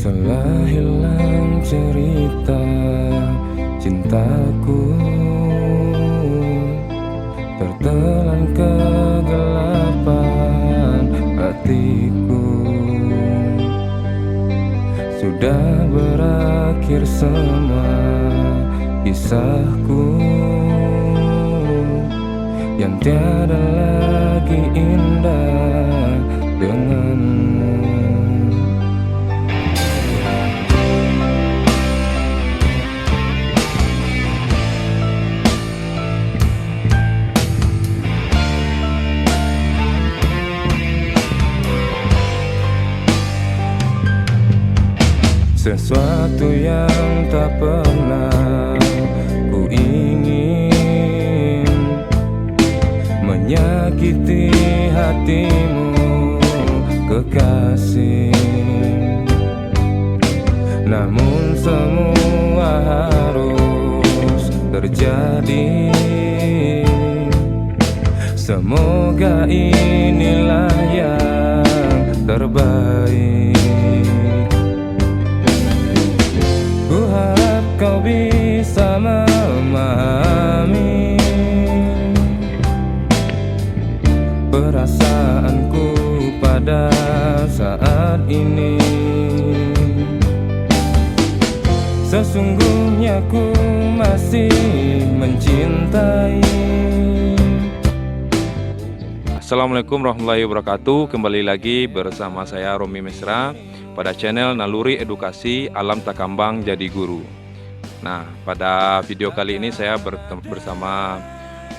Telah hilang cerita cintaku, tertelan kegelapan hatiku. Sudah berakhir semua kisahku, yang tiada lagi indah denganmu. Sesuatu yang tak pernah ku ingin menyakiti hatimu, kekasih. Namun semua harus terjadi. Semoga inilah yang terbaik. Ku harap kau bisa memahami perasaanku pada saat ini. Sesungguhnya ku masih mencintai. Assalamualaikum warahmatullahi wabarakatuh. Kembali lagi bersama saya Romi Mesra pada channel Naluri Edukasi Alam Takambang Jadi Guru. Nah, pada video kali ini saya bersama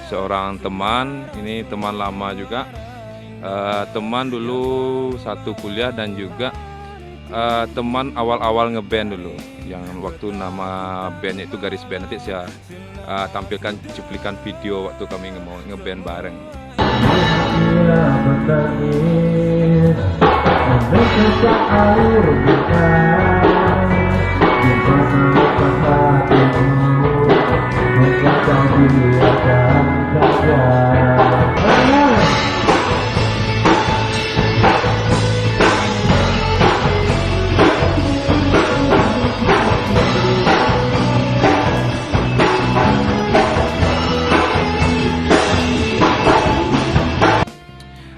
seorang teman. Ini teman lama juga, teman dulu satu kuliah dan juga teman awal-awal ngeband dulu. Yang waktu nama bandnya itu Garis Band. Nanti saya tampilkan cuplikan video waktu kami ngeband bareng. Mendesak air bukan dimasukkan hatimu, menjaga dia dan saja.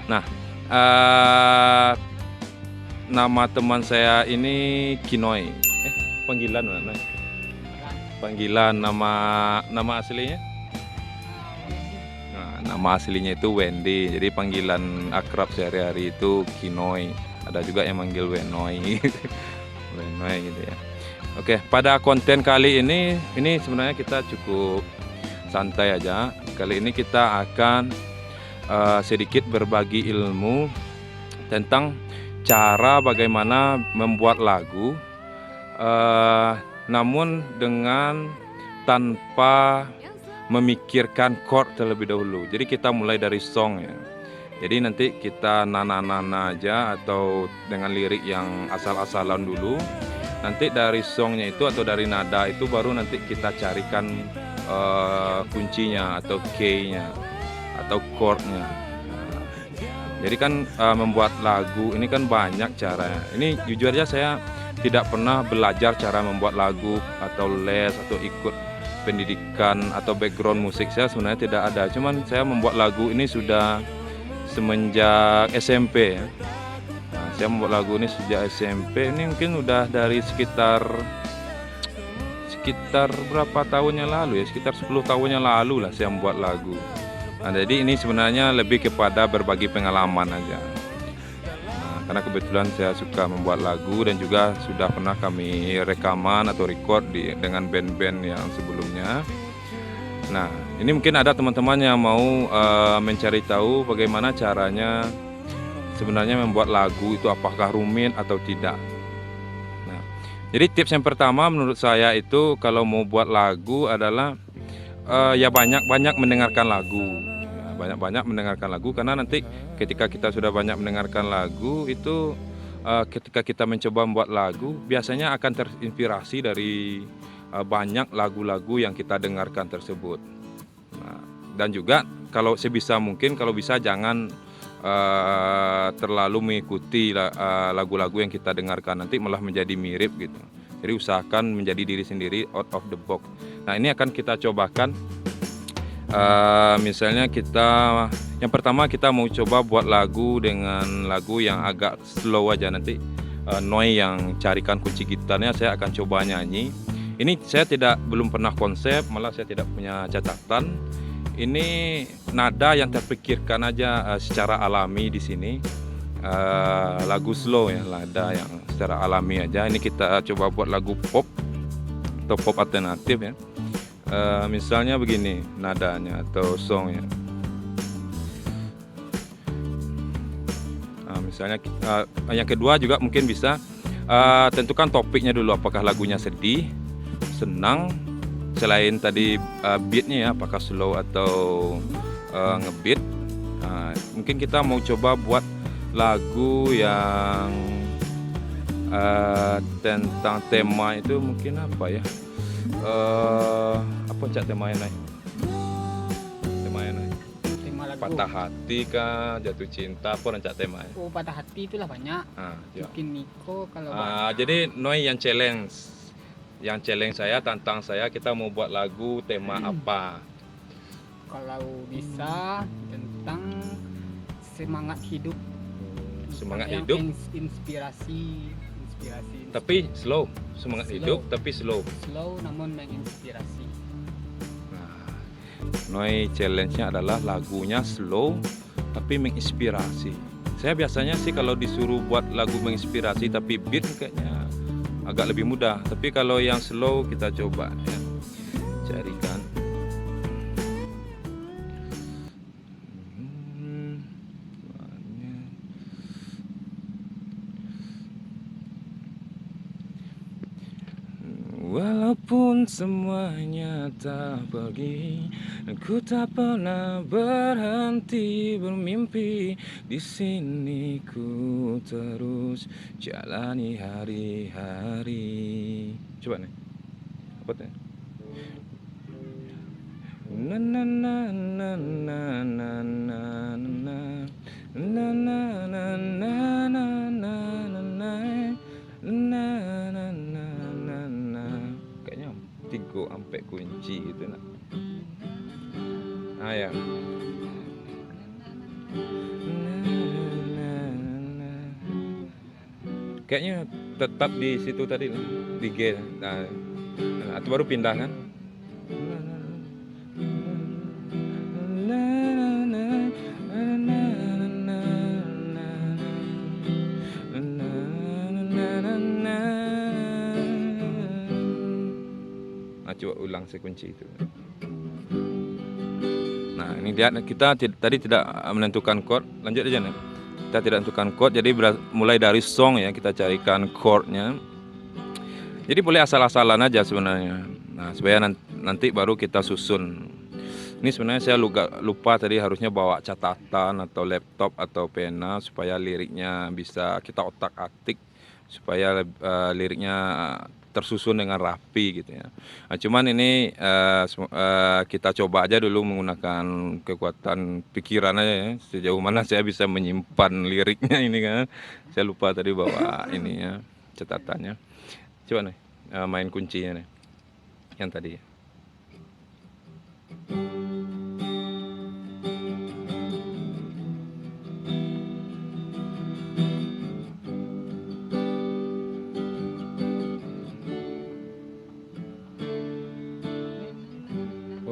Nah, nama teman saya ini Kinoy. Panggilan mana? Panggilan nama aslinya? Nah, nama aslinya itu Wendy. Jadi panggilan akrab sehari-hari itu Kinoy. Ada juga yang manggil Wenoy. Wenoy gitu ya. Oke, pada konten kali ini sebenarnya kita cukup santai aja. Kali ini kita akan sedikit berbagi ilmu tentang cara bagaimana membuat lagu, namun dengan tanpa memikirkan chord terlebih dahulu. Jadi kita mulai dari song ya. Jadi nanti kita nana-nana aja atau dengan lirik yang asal-asalan dulu. Nanti dari songnya itu atau dari nada itu baru nanti kita carikan kuncinya atau key-nya atau chordnya. Jadi kan membuat lagu ini kan banyak caranya. Ini jujur aja saya tidak pernah belajar cara membuat lagu atau les atau ikut pendidikan atau background musik. Saya sebenarnya tidak ada. Cuman saya membuat lagu ini sudah semenjak SMP ya. Nah, saya membuat lagu ini sejak SMP. Ini mungkin udah dari sekitar berapa tahun yang lalu ya, sekitar 10 tahun yang lalu lah saya membuat lagu. Nah, jadi ini sebenarnya lebih kepada berbagi pengalaman aja. Nah, karena kebetulan saya suka membuat lagu dan juga sudah pernah kami rekaman atau record dengan band-band yang sebelumnya. Nah, ini mungkin ada teman-teman yang mau mencari tahu bagaimana caranya sebenarnya membuat lagu itu, apakah rumit atau tidak. Nah, jadi tips yang pertama menurut saya itu kalau mau buat lagu adalah ya banyak-banyak mendengarkan lagu. Banyak-banyak mendengarkan lagu, karena nanti ketika kita sudah banyak mendengarkan lagu itu ketika kita mencoba membuat lagu biasanya akan terinspirasi dari banyak lagu-lagu yang kita dengarkan tersebut. Nah, dan juga kalau sebisa mungkin kalau bisa jangan terlalu mengikuti lagu-lagu yang kita dengarkan, nanti malah menjadi mirip gitu. Jadi usahakan menjadi diri sendiri, out of the box. Nah, ini akan kita cobakan. Misalnya yang pertama kita mau coba buat lagu dengan lagu yang agak slow aja. Nanti Noi yang carikan kunci gitarnya, saya akan coba nyanyi. Ini saya belum pernah konsep, malah saya tidak punya catatan. Ini nada yang terpikirkan aja secara alami di sini. Lagu slow ya, nada yang secara alami aja. Ini kita coba buat lagu pop atau pop alternatif ya. Misalnya begini nadanya atau songnya. Misalnya yang kedua juga mungkin bisa tentukan topiknya dulu, apakah lagunya sedih, senang, selain tadi beatnya ya, apakah slow atau ngebeat. Mungkin kita mau coba buat lagu yang tentang tema itu mungkin apa ya, apa cak temanya naik, Tema lagu. patah hati kah, jatuh cinta, apa rancak temanya. Oh, patah hati itulah banyak. Ya. Mungkin Niko kalau Jadi Noi yang challenge saya, tantang saya, kita mau buat lagu tema apa. kalau bisa tentang semangat hidup. Semangat Yang hidup inspirasi tapi slow, semangat Slow. hidup tapi slow. slow namun menginspirasi. Nah, Noi challenge-nya adalah lagunya slow tapi menginspirasi. Saya biasanya sih kalau disuruh buat lagu menginspirasi tapi beat kayaknya agak lebih mudah. Tapi kalau yang slow kita coba ya, carikan. Walaupun semuanya tak pergi, aku tak pernah berhenti bermimpi. Di sini ku terus jalani hari-hari. Coba nih, apa tuh? Na na na na na na na na na na na na na na na na na na. Kayaknya 3 sampai kunci gitu nak. Ya. Kayaknya tetap di situ tadi di G. Nah, atau baru pindah kan? Coba ulang sekunci itu. Nah, ini dia, kita tadi tidak menentukan chord. Lanjut aja nih. Kita tidak menentukan chord, jadi mulai dari song ya, kita carikan chordnya. Jadi boleh asal-asalan aja sebenarnya. Nah, supaya nanti baru kita susun. Ini sebenarnya saya lupa tadi, harusnya bawa catatan atau laptop atau pena supaya liriknya bisa kita otak-atik, supaya liriknya tersusun dengan rapi gitu ya. Nah, cuman ini kita coba aja dulu menggunakan kekuatan pikiran aja ya, sejauh mana saya bisa menyimpan liriknya ini kan. Saya lupa tadi bawa ininya, catatannya. Coba nih main kuncinya nih yang tadi.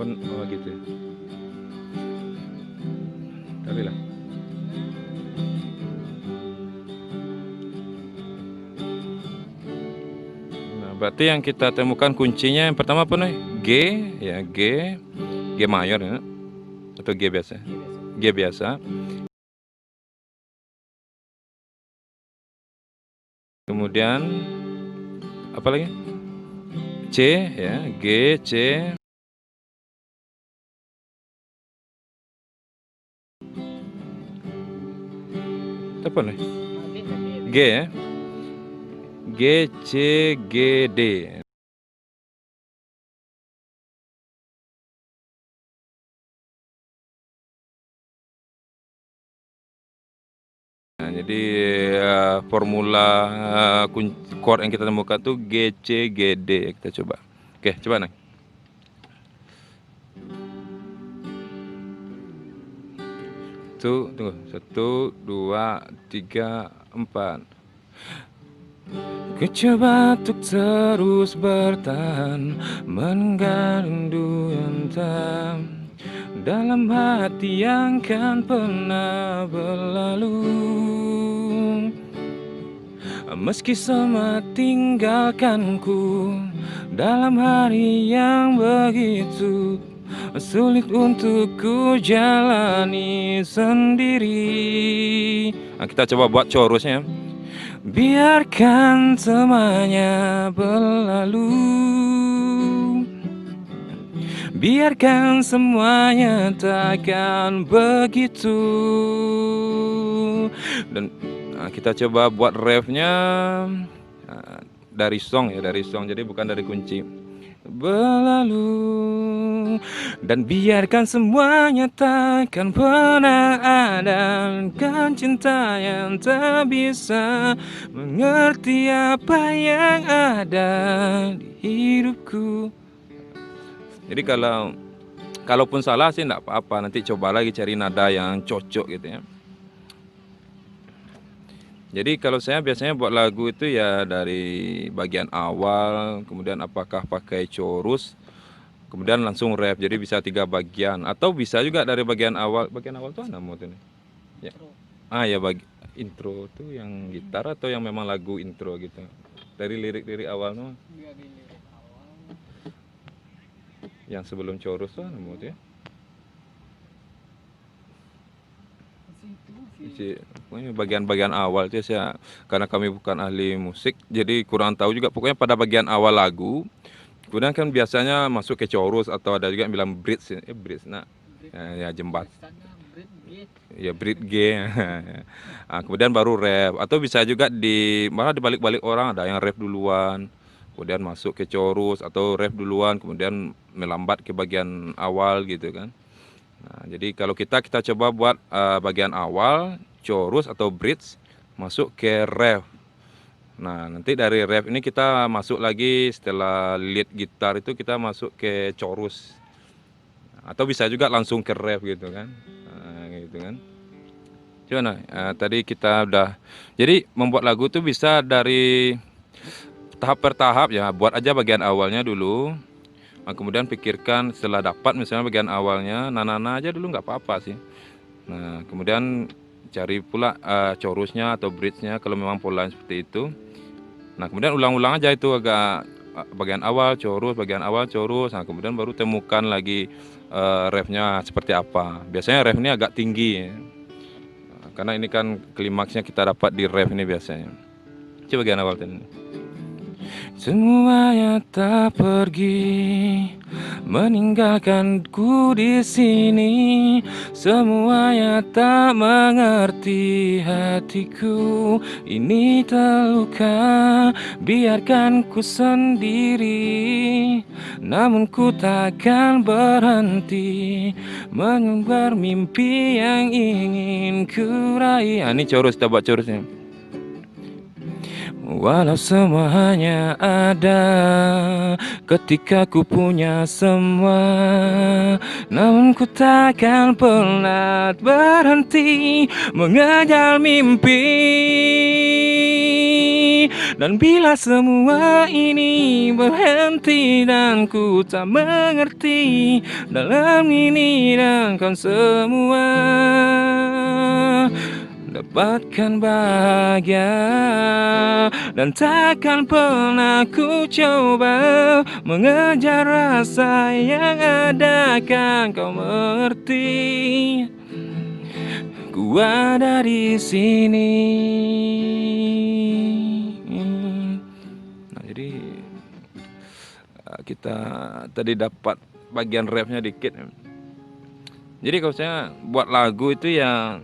Oh gitu ya. Tadi lah. Nah, berarti yang kita temukan kuncinya yang pertama apa nih? G ya, G mayor ya, atau G biasa? G biasa. Kemudian apa lagi? C ya, G, C. Apa nih? G ya. G, C, G, D. Nah, jadi formula chord yang kita temukan tuh G, C, G, D. Kita coba. Oke, coba Nang. Tunggu. 1, 2, 3, 4. Ku coba untuk terus bertahan, menengah rindu yang tam dalam hati yang kan pernah berlalu. Meski semua tinggalkanku dalam hari yang begitu sulit untuk ku jalani sendiri. Nah, kita coba buat chorusnya. Biarkan semuanya berlalu, biarkan semuanya takkan begitu. Dan kita coba buat refnya dari song ya, jadi bukan dari kunci. Berlalu dan biarkan semuanya takkan pernah ada, kan cinta yang tak bisa mengerti apa yang ada di hidupku. Jadi kalaupun salah sih enggak apa-apa, nanti coba lagi cari nada yang cocok gitu ya. Jadi kalau saya biasanya buat lagu itu ya dari bagian awal, kemudian apakah pakai chorus, kemudian langsung ref. Jadi bisa 3 bagian, atau bisa juga dari bagian awal. Bagian awal tuh ada mau tuh nih. Ya. Ya intro tuh yang gitar atau yang memang lagu intro gitu. Dari lirik-lirik awal tuh. Yang sebelum chorus tuh ada mau tuh ya. Pokoknya bagian-bagian awal itu saya, karena kami bukan ahli musik, jadi kurang tahu juga. Pokoknya pada bagian awal lagu, kemudian kan biasanya masuk ke chorus, atau ada juga yang bilang bridge, nah, ya jembat, ya bridge G. Nah, kemudian baru ref, atau bisa juga malah dibalik-balik orang, ada yang ref duluan, kemudian masuk ke chorus, atau ref duluan, kemudian melambat ke bagian awal gitu kan. Nah, jadi kalau kita coba buat bagian awal, chorus atau bridge, masuk ke ref. Nah, nanti dari ref ini kita masuk lagi setelah lead gitar itu kita masuk ke chorus. Atau bisa juga langsung ke ref gitu kan. Nah, gitu kan. Gimana? Tadi kita udah. Jadi membuat lagu itu bisa dari tahap per tahap ya. Buat aja bagian awalnya dulu. Nah, kemudian pikirkan setelah dapat misalnya bagian awalnya, nana aja dulu nggak apa-apa sih. Nah, kemudian cari pula chorusnya atau bridge-nya kalau memang polanya seperti itu. Nah, kemudian ulang-ulang aja itu agak bagian awal chorus, bagian awal chorus. Nah, kemudian baru temukan lagi refnya seperti apa. Biasanya ref ini agak tinggi ya. Nah, karena ini kan klimaksnya kita dapat di ref ini biasanya. Coba bagian awal tadi. Semuanya tak pergi, meninggalkanku di sini. Semuanya tak mengerti hatiku ini terluka. Biarkan ku sendiri, namun ku takkan berhenti mengembar mimpi yang ingin ku raih. Ini chorus, kita buat chorusnya. Walau semua hanya ada ketika ku punya semua, namun ku takkan pernah berhenti mengejar mimpi. Dan bila semua ini berhenti dan ku tak mengerti dalam ini dan kau semua, dapatkan bahagia dan takkan pernah ku coba mengejar rasa yang ada, kan kau mengerti ku ada di sini. Nah, jadi kita tadi dapat bagian refnya dikit. Jadi kalau saya buat lagu itu ya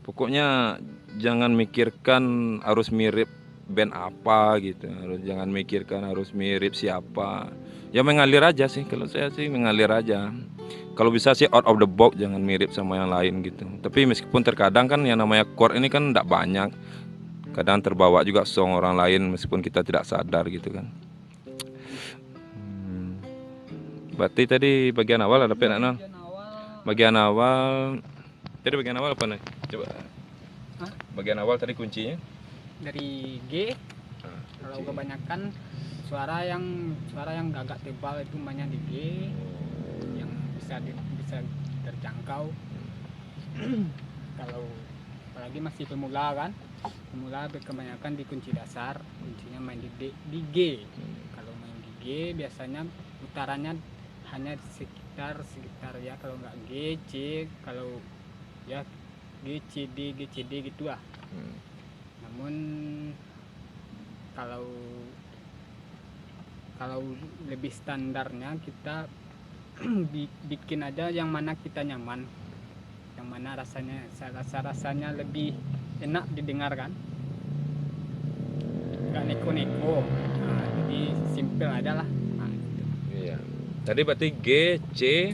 pokoknya jangan mikirkan harus mirip band apa gitu, jangan mikirkan harus mirip siapa. Ya mengalir aja sih, kalau saya sih mengalir aja. kalau bisa sih out of the box, jangan mirip sama yang lain gitu. Tapi meskipun terkadang kan yang namanya chord ini kan tidak banyak, kadang terbawa juga song orang lain meskipun kita tidak sadar gitu kan. Berarti tadi bagian awal ada apa nak? Bagian awal tadi bagian awal apa nih? Coba. Hah? Bagian awal tadi kuncinya dari G. Kalau kebanyakan suara yang agak tebal itu mainnya di G, yang bisa terjangkau. Kalau apalagi masih pemula kan, pemula kebanyakan di kunci dasar, kuncinya main di G. Kalau main di G biasanya putarannya hanya sekitar ya, kalau nggak G, C, kalau ya G, C, D gitu lah. Namun kalau lebih standarnya kita bikin aja yang mana kita nyaman, yang mana rasanya lebih enak didengarkan, nggak neko-neko. Nah, jadi simple aja lah. Nah, gitu. Iya. Tadi berarti G, C,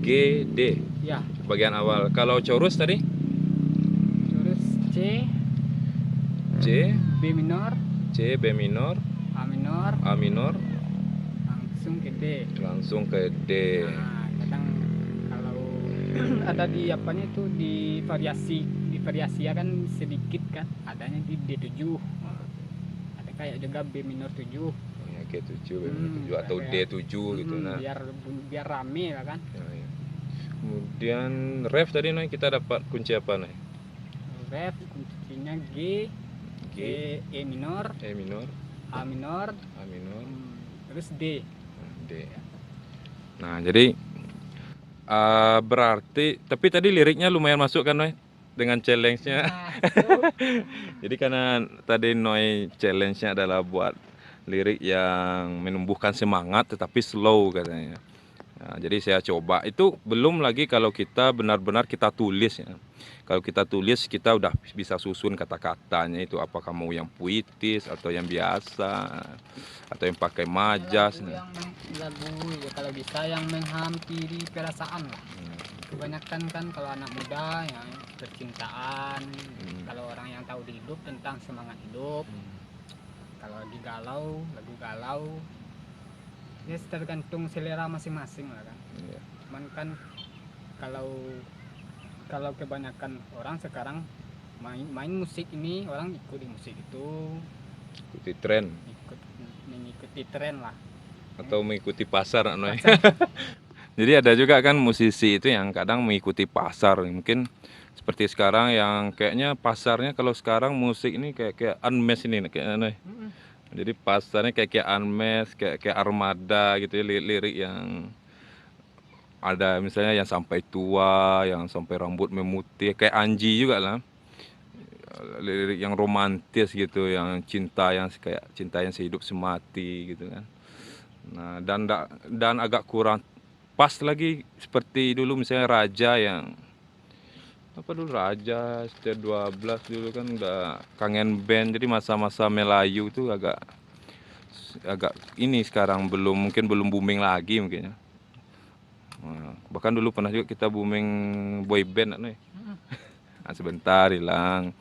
G, D. Ya, Bagian awal. Kalau chorus tadi terus C, B minor, C, B minor, A minor, A minor, langsung ke D. langsung ke D. Nah, kadang kalau ada di apanya itu di variasi ya kan sedikit kan, adanya di D7. Nah, ada kayak juga B minor 7. Ya, G7, B minor 7 atau D7 gitu nah. Biar rame lah kan. Ya, ya. Kemudian ref tadi nih kita dapat kunci apa nih? Ref kuncinya G, E minor, E minor, A minor, A minor, terus D. D. Nah, jadi berarti tapi tadi liriknya lumayan masuk kan Noy dengan challenge-nya. Nah, itu. Jadi karena tadi Noy challenge-nya adalah buat lirik yang menumbuhkan semangat tetapi slow katanya. Nah, jadi saya coba itu belum lagi kalau kita benar-benar kita tulis ya. Kalau kita tulis kita udah bisa susun kata-katanya itu apakah mau yang puitis atau yang biasa atau yang pakai majas. Lagu ya kalau bisa yang menghampiri perasaan lah. Kebanyakan kan kalau anak muda yang percintaan, kalau orang yang tahu di hidup tentang semangat hidup. Kalau lagi galau, lagu galau. Ya tergantung selera masing-masing lah kan. Iya. Cuman kan kalau kebanyakan orang sekarang main musik ini, orang ikut di musik itu, Ikuti tren mengikuti tren lah. atau mengikuti pasar Noy. Jadi ada juga kan musisi itu yang kadang mengikuti pasar. Mungkin seperti sekarang yang kayaknya pasarnya kalau sekarang musik ini kayak unmesh ini kayaknya Noy. Jadi pasarnya kayak unmesh, kayak armada gitu ya, lirik yang ada misalnya yang sampai tua, yang sampai rambut memutih, kayak Anji juga lah. Lirik yang romantis gitu, yang cinta yang kayak cinta yang sehidup semati gitu kan. Nah, dan agak kurang pas lagi seperti dulu misalnya Raja yang apa dulu Raja Setia 12 dulu kan udah kangen band, jadi masa-masa Melayu tuh agak ini sekarang mungkin belum booming lagi mungkin ya. Nah, bahkan dulu pernah juga kita booming boy band nih. Nah, sebentar hilang.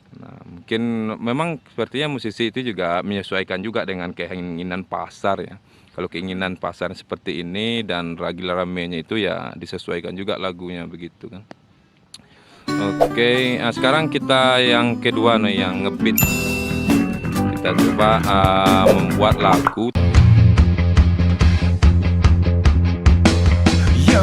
Nah, mungkin memang sepertinya musisi itu juga menyesuaikan juga dengan keinginan pasar ya. Kalau keinginan pasar seperti ini dan lagi ramenya itu ya disesuaikan juga lagunya begitu kan. Oke, nah sekarang kita yang kedua nih yang ngebeat. Kita coba membuat lagu. Yo,